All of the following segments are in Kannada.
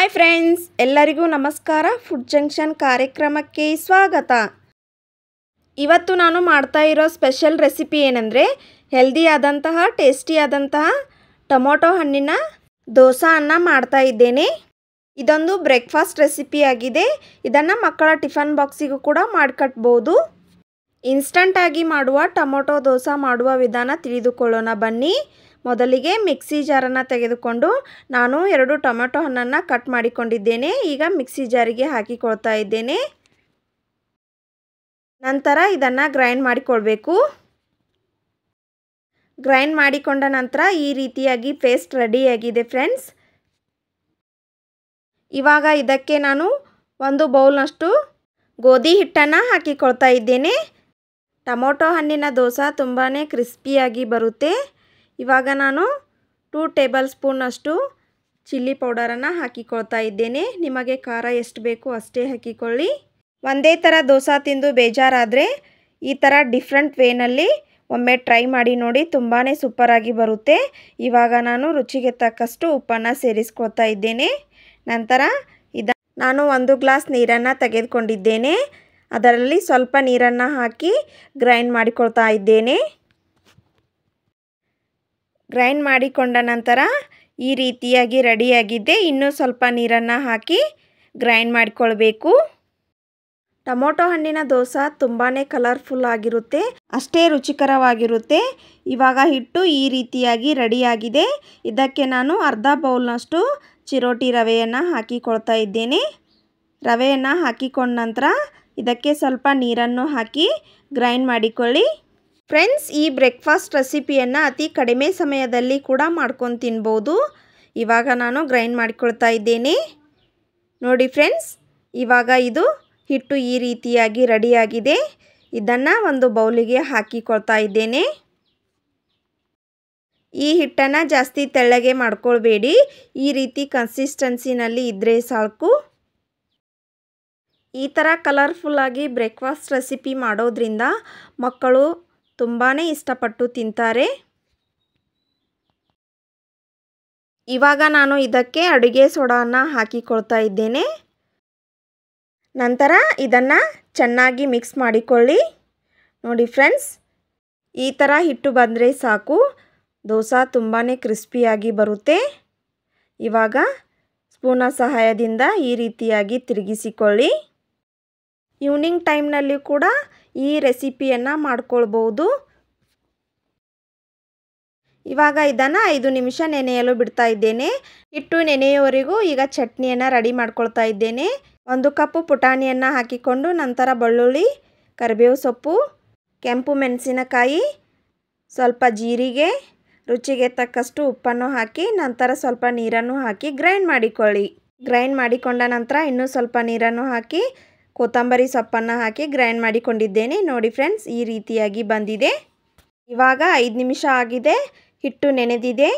ಹಾಯ್ ಫ್ರೆಂಡ್ಸ್, ಎಲ್ಲರಿಗೂ ನಮಸ್ಕಾರ. ಫುಡ್ ಜಂಕ್ಷನ್ ಕಾರ್ಯಕ್ರಮಕ್ಕೆ ಸ್ವಾಗತ. ಇವತ್ತು ನಾನು ಮಾಡ್ತಾ ಇರೋ ಸ್ಪೆಷಲ್ ರೆಸಿಪಿ ಏನಂದರೆ ಹೆಲ್ದಿ ಆದಂತಹ ಟೇಸ್ಟಿ ಆದಂತಹ ಟೊಮೊಟೊ ಹಣ್ಣಿನ ದೋಸೆಯನ್ನು ಮಾಡ್ತಾ ಇದ್ದೇನೆ. ಇದೊಂದು ಬ್ರೇಕ್ಫಾಸ್ಟ್ ರೆಸಿಪಿ ಆಗಿದೆ. ಇದನ್ನು ಮಕ್ಕಳ ಟಿಫನ್ ಬಾಕ್ಸಿಗೂ ಕೂಡ ಮಾಡಿಕಟ್ಬೋದು. ಇನ್ಸ್ಟಂಟಾಗಿ ಮಾಡುವ ಟೊಮೊಟೊ ದೋಸೆ ಮಾಡುವ ವಿಧಾನ ತಿಳಿದುಕೊಳ್ಳೋಣ ಬನ್ನಿ. ಮೊದಲಿಗೆ ಮಿಕ್ಸಿ ಜಾರನ್ನು ತೆಗೆದುಕೊಂಡು ನಾನು 2 ಟೊಮೆಟೊ ಹಣ್ಣನ್ನು ಕಟ್ ಮಾಡಿಕೊಂಡಿದ್ದೇನೆ. ಈಗ ಮಿಕ್ಸಿ ಜಾರಿಗೆ ಹಾಕಿಕೊಳ್ತಾ ಇದ್ದೇನೆ. ನಂತರ ಇದನ್ನು ಗ್ರೈಂಡ್ ಮಾಡಿಕೊಳ್ಬೇಕು. ಗ್ರೈಂಡ್ ಮಾಡಿಕೊಂಡ ನಂತರ ಈ ರೀತಿಯಾಗಿ ಪೇಸ್ಟ್ ರೆಡಿಯಾಗಿದೆ ಫ್ರೆಂಡ್ಸ್. ಇವಾಗ ಇದಕ್ಕೆ ನಾನು 1 ಬೌಲ್ನಷ್ಟು ಗೋಧಿ ಹಿಟ್ಟನ್ನು ಹಾಕಿಕೊಳ್ತಾ ಇದ್ದೇನೆ. ಟೊಮೊಟೊ ಹಣ್ಣಿನ ದೋಸೆ ತುಂಬಾ ಕ್ರಿಸ್ಪಿಯಾಗಿ ಬರುತ್ತೆ. ಇವಾಗ ನಾನು 2 ಟೇಬಲ್ ಸ್ಪೂನಷ್ಟು ಚಿಲ್ಲಿ ಪೌಡರನ್ನು ಹಾಕಿಕೊಳ್ತಾ ಇದ್ದೇನೆ. ನಿಮಗೆ ಖಾರ ಎಷ್ಟು ಬೇಕು ಅಷ್ಟೇ ಹಾಕಿಕೊಳ್ಳಿ. ಒಂದೇ ಥರ ದೋಸೆ ತಿಂದು ಬೇಜಾರಾದರೆ ಈ ಥರ ಡಿಫ್ರೆಂಟ್ ವೇನಲ್ಲಿ ಒಮ್ಮೆ ಟ್ರೈ ಮಾಡಿ ನೋಡಿ, ತುಂಬಾ ಸೂಪರಾಗಿ ಬರುತ್ತೆ. ಇವಾಗ ನಾನು ರುಚಿಗೆ ತಕ್ಕಷ್ಟು ಉಪ್ಪನ್ನು ಸೇರಿಸ್ಕೊಳ್ತಾ ಇದ್ದೇನೆ. ನಂತರ ನಾನು 1 ಗ್ಲಾಸ್ ನೀರನ್ನು ತೆಗೆದುಕೊಂಡಿದ್ದೇನೆ. ಅದರಲ್ಲಿ ಸ್ವಲ್ಪ ನೀರನ್ನು ಹಾಕಿ ಗ್ರೈಂಡ್ ಮಾಡಿಕೊಳ್ತಾ ಇದ್ದೇನೆ. ಗ್ರೈಂಡ್ ಮಾಡಿಕೊಂಡ ನಂತರ ಈ ರೀತಿಯಾಗಿ ರೆಡಿಯಾಗಿದೆ. ಇನ್ನೂ ಸ್ವಲ್ಪ ನೀರನ್ನು ಹಾಕಿ ಗ್ರೈಂಡ್ ಮಾಡಿಕೊಳ್ಬೇಕು. ಟೊಮೊಟೊ ಹಣ್ಣಿನ ದೋಸೆ ತುಂಬಾ ಕಲರ್ಫುಲ್ ಆಗಿರುತ್ತೆ, ಅಷ್ಟೇ ರುಚಿಕರವಾಗಿರುತ್ತೆ. ಇವಾಗ ಹಿಟ್ಟು ಈ ರೀತಿಯಾಗಿ ರೆಡಿಯಾಗಿದೆ. ಇದಕ್ಕೆ ನಾನು ಅರ್ಧ ಬೌಲ್ನಷ್ಟು ಚಿರೋಟಿ ರವೆಯನ್ನು ಹಾಕಿಕೊಳ್ತಾ ಇದ್ದೇನೆ. ರವೆಯನ್ನು ಹಾಕಿಕೊಂಡ ನಂತರ ಇದಕ್ಕೆ ಸ್ವಲ್ಪ ನೀರನ್ನು ಹಾಕಿ ಗ್ರೈಂಡ್ ಮಾಡಿಕೊಳ್ಳಿ. ಫ್ರೆಂಡ್ಸ್, ಈ ಬ್ರೇಕ್ಫಾಸ್ಟ್ ರೆಸಿಪಿಯನ್ನು ಅತಿ ಕಡಿಮೆ ಸಮಯದಲ್ಲಿ ಕೂಡ ಮಾಡ್ಕೊಂಡು ತಿನ್ಬೋದು. ಇವಾಗ ನಾನು ಗ್ರೈಂಡ್ ಮಾಡಿಕೊಳ್ತಾ ಇದ್ದೇನೆ. ನೋಡಿ ಫ್ರೆಂಡ್ಸ್, ಇವಾಗ ಇದು ಹಿಟ್ಟು ಈ ರೀತಿಯಾಗಿ ರೆಡಿಯಾಗಿದೆ. ಇದನ್ನು ಒಂದು ಬೌಲಿಗೆ ಹಾಕಿಕೊಳ್ತಾ ಇದ್ದೇನೆ. ಈ ಹಿಟ್ಟನ್ನು ಜಾಸ್ತಿ ತೆಳ್ಳಗೆ ಮಾಡ್ಕೊಳ್ಬೇಡಿ, ಈ ರೀತಿ ಕನ್ಸಿಸ್ಟೆನ್ಸಿನಲ್ಲಿ ಇದ್ದರೆ ಸಾಕು. ಈ ಥರ ಕಲರ್ಫುಲ್ಲಾಗಿ ಬ್ರೇಕ್ಫಾಸ್ಟ್ ರೆಸಿಪಿ ಮಾಡೋದ್ರಿಂದ ಮಕ್ಕಳು ತುಂಬಾ ಇಷ್ಟಪಟ್ಟು ತಿಂತಾರೆ. ಇವಾಗ ನಾನು ಇದಕ್ಕೆ ಅಡುಗೆ ಸೋಡಾನ ಹಾಕಿಕೊಳ್ತಾ ಇದ್ದೇನೆ. ನಂತರ ಇದನ್ನು ಚೆನ್ನಾಗಿ ಮಿಕ್ಸ್ ಮಾಡಿಕೊಳ್ಳಿ. ನೋಡಿ ಫ್ರೆಂಡ್ಸ್, ಈ ಥರ ಹಿಟ್ಟು ಬಂದರೆ ಸಾಕು, ದೋಸೆ ತುಂಬಾ ಕ್ರಿಸ್ಪಿಯಾಗಿ ಬರುತ್ತೆ. ಇವಾಗ ಸ್ಪೂನ ಸಹಾಯದಿಂದ ಈ ರೀತಿಯಾಗಿ ತಿರುಗಿಸಿಕೊಳ್ಳಿ. ಈವ್ನಿಂಗ್ ಟೈಮ್ನಲ್ಲಿ ಕೂಡ ಈ ರೆಸಿಪಿಯನ್ನು ಮಾಡ್ಕೊಳ್ಬೋದು. ಇವಾಗ ಇದನ್ನು 5 ನಿಮಿಷ ನೆನೆಯಲು ಬಿಡ್ತಾ ಇದ್ದೇನೆ. ಹಿಟ್ಟು ನೆನೆಯುವವರೆಗೂ ಈಗ ಚಟ್ನಿಯನ್ನು ರೆಡಿ ಮಾಡ್ಕೊಳ್ತಾ ಇದ್ದೇನೆ. 1 ಕಪ್ಪು ಪುಟಾಣಿಯನ್ನು ಹಾಕಿಕೊಂಡು ನಂತರ ಬೆಳ್ಳುಳ್ಳಿ, ಕರಿಬೇವು ಸೊಪ್ಪು, ಕೆಂಪು ಮೆಣಸಿನಕಾಯಿ, ಸ್ವಲ್ಪ ಜೀರಿಗೆ, ರುಚಿಗೆ ತಕ್ಕಷ್ಟು ಉಪ್ಪನ್ನು ಹಾಕಿ ನಂತರ ಸ್ವಲ್ಪ ನೀರನ್ನು ಹಾಕಿ ಗ್ರೈಂಡ್ ಮಾಡಿಕೊಳ್ಳಿ. ಗ್ರೈಂಡ್ ಮಾಡಿಕೊಂಡ ನಂತರ ಇನ್ನೂ ಸ್ವಲ್ಪ ನೀರನ್ನು ಹಾಕಿ ಕೊತ್ತಂಬರಿ ಸೊಪ್ಪನ್ನು ಹಾಕಿ ಗ್ರೈಂಡ್ ಮಾಡಿಕೊಂಡಿದ್ದೇನೆ. ನೋಡಿ ಫ್ರೆಂಡ್ಸ್, ಈ ರೀತಿಯಾಗಿ ಬಂದಿದೆ. ಇವಾಗ 5 ನಿಮಿಷ ಆಗಿದೆ, ಹಿಟ್ಟು ನೆನೆದಿದೆ.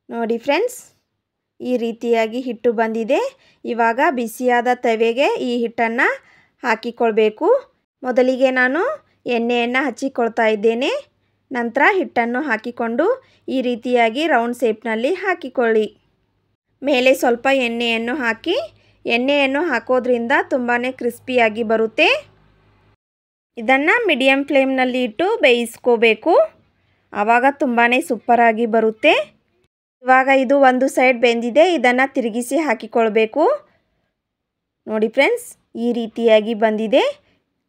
ನೋಡಿ ಫ್ರೆಂಡ್ಸ್, ಈ ರೀತಿಯಾಗಿ ಹಿಟ್ಟು ಬಂದಿದೆ. ಇವಾಗ ಬಿಸಿಯಾದ ತವೆಗೆ ಈ ಹಿಟ್ಟನ್ನು ಹಾಕಿಕೊಳ್ಬೇಕು. ಮೊದಲಿಗೆ ನಾನು ಎಣ್ಣೆಯನ್ನು ಹಚ್ಚಿಕೊಳ್ತಾ ಇದ್ದೇನೆ. ನಂತರ ಹಿಟ್ಟನ್ನು ಹಾಕಿಕೊಂಡು ಈ ರೀತಿಯಾಗಿ ರೌಂಡ್ ಶೇಪ್ನಲ್ಲಿ ಹಾಕಿಕೊಳ್ಳಿ. ಮೇಲೆ ಸ್ವಲ್ಪ ಎಣ್ಣೆಯನ್ನು ಹಾಕಿ, ಎಣ್ಣೆಯನ್ನು ಹಾಕೋದ್ರಿಂದ ತುಂಬಾ ಕ್ರಿಸ್ಪಿಯಾಗಿ ಬರುತ್ತೆ. ಇದನ್ನು ಮೀಡಿಯಮ್ ಫ್ಲೇಮ್ನಲ್ಲಿ ಇಟ್ಟು ಬೇಯಿಸ್ಕೋಬೇಕು, ಆವಾಗ ತುಂಬಾ ಸೂಪರಾಗಿ ಬರುತ್ತೆ. ಇವಾಗ ಇದು ಒಂದು ಸೈಡ್ ಬೆಂದಿದೆ, ಇದನ್ನು ತಿರುಗಿಸಿ ಹಾಕಿಕೊಳ್ಬೇಕು. ನೋಡಿ ಫ್ರೆಂಡ್ಸ್, ಈ ರೀತಿಯಾಗಿ ಬಂದಿದೆ.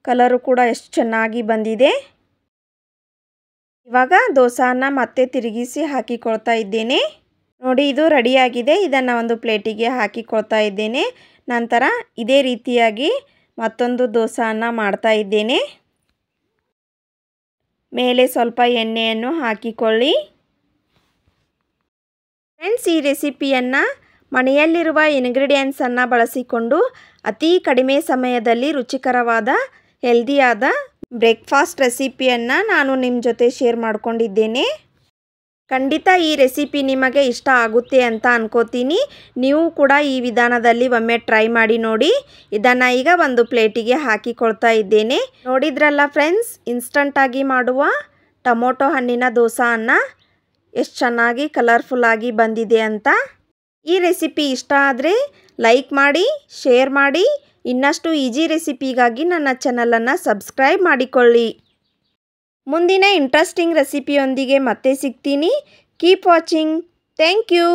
ಕಲರು ಕೂಡ ಎಷ್ಟು ಚೆನ್ನಾಗಿ ಬಂದಿದೆ. ಇವಾಗ ದೋಸೆಯನ್ನು ಮತ್ತೆ ತಿರುಗಿಸಿ ಹಾಕಿಕೊಳ್ತಾ ಇದ್ದೇನೆ. ನೋಡಿ, ಇದು ರೆಡಿಯಾಗಿದೆ. ಇದನ್ನು ಒಂದು ಪ್ಲೇಟಿಗೆ ಹಾಕಿಕೊಳ್ತಾ ಇದ್ದೇನೆ. ನಂತರ ಇದೇ ರೀತಿಯಾಗಿ ಮತ್ತೊಂದು ದೋಸೆಯನ್ನು ಮಾಡ್ತಾ ಇದ್ದೇನೆ. ಮೇಲೆ ಸ್ವಲ್ಪ ಎಣ್ಣೆಯನ್ನು ಹಾಕಿಕೊಳ್ಳಿ. ಫ್ರೆಂಡ್ಸ್, ಈ ರೆಸಿಪಿಯನ್ನು ಮನೆಯಲ್ಲಿರುವ ಇಂಗ್ರೀಡಿಯೆಂಟ್ಸನ್ನು ಬಳಸಿಕೊಂಡು ಅತಿ ಕಡಿಮೆ ಸಮಯದಲ್ಲಿ ರುಚಿಕರವಾದ ಹೆಲ್ದಿಯಾದ ಬ್ರೇಕ್ಫಾಸ್ಟ್ ರೆಸಿಪಿಯನ್ನು ನಾನು ನಿಮ್ಮ ಜೊತೆ ಶೇರ್ ಮಾಡ್ಕೊಂಡಿದ್ದೇನೆ. ಖಂಡಿತ ಈ ರೆಸಿಪಿ ನಿಮಗೆ ಇಷ್ಟ ಆಗುತ್ತೆ ಅಂತ ಅನ್ಕೋತೀನಿ. ನೀವು ಕೂಡ ಈ ವಿಧಾನದಲ್ಲಿ ಒಮ್ಮೆ ಟ್ರೈ ಮಾಡಿ ನೋಡಿ. ಇದನ್ನು ಈಗ ಒಂದು ಪ್ಲೇಟಿಗೆ ಹಾಕಿಕೊಳ್ತಾ ಇದ್ದೇನೆ. ನೋಡಿದ್ರಲ್ಲ ಫ್ರೆಂಡ್ಸ್, ಇನ್ಸ್ಟಂಟಾಗಿ ಮಾಡುವ ಟೊಮೊಟೊ ಹಣ್ಣಿನ ದೋಸೆಯನ್ನು ಎಷ್ಟು ಚೆನ್ನಾಗಿ ಕಲರ್ಫುಲ್ಲಾಗಿ ಬಂದಿದೆ ಅಂತ. ಈ ರೆಸಿಪಿ ಇಷ್ಟ ಆದರೆ ಲೈಕ್ ಮಾಡಿ, ಶೇರ್ ಮಾಡಿ. ಇನ್ನಷ್ಟು ಈಜಿ ರೆಸಿಪಿಗಾಗಿ ನನ್ನ ಚಾನಲನ್ನು ಸಬ್ಸ್ಕ್ರೈಬ್ ಮಾಡಿಕೊಳ್ಳಿ. ಮುಂದಿನ ಇಂಟ್ರೆಸ್ಟಿಂಗ್ ರೆಸಿಪಿಯೊಂದಿಗೆ ಮತ್ತೆ ಸಿಗ್ತೀನಿ. Keep watching. Thank you.